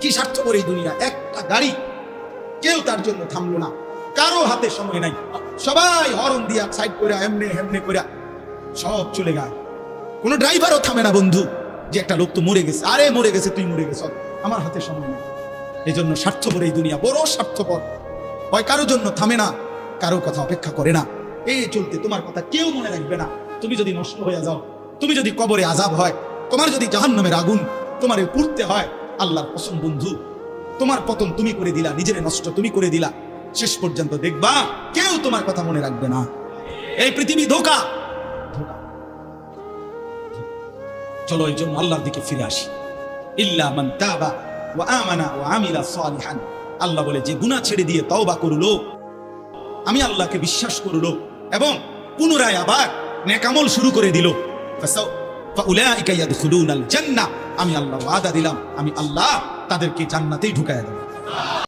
কি স্বার্থপর এই দুনিয়া। একটা গাড়ি কেউ তার জন্য থামলো না, কারো হাতে সময় নাই, সবাই হরন দিয়া সাইড করে এমনে হেমনে করে সব চলে গেল। কোনো ড্রাইভারও থামে না বন্ধু, যে একটা লোক তো মরে গেছে, আরে মরে গেছে, তুই মরে গেছ, আমার হাতে সময় নেই। এই জন্য স্বার্থপর এই দুনিয়া, বড় স্বার্থপর। হয় কারো জন্য থামে না, কারো কথা অপেক্ষা করে না। এই চলতে তোমার কথা কেউ মনে রাখবে না। তুমি যদি নষ্ট হয়ে যাও, তুমি যদি কবরে আযাব হয়, তোমার যদি জাহান্নামের আগুন তোমারে পুড়তে হয়, আল্লাহর কসম বন্ধু, তোমার পতন তুমি করে দিলা, নিজের নষ্ট তুমি করে দিলা। শেষ পর্যন্ত দেখবা কেউ তোমার কথা মনে রাখবে না। এই পৃথিবী ধোঁকা। চলো এই জন্য আল্লাহর দিকে ফিরে আসি। ইল্লা মান তাবা ওয়া আমানা ওয়া আমিলা সালিহান। আল্লাহ বলে, যে গুনাহ ছেড়ে দিয়ে তওবা করলো, আমি আল্লাহকে বিশ্বাস করলো এবং পুনরায় আবার নেক আমল শুরু করে দিল, ফাউলাইকা ইয়াদখুলুনাল জান্নাহ, আমি আল্লাহ ওয়াদা দিলাম, আমি আল্লাহ তাদেরকে জান্নাতেই ঢুকায়া দেব।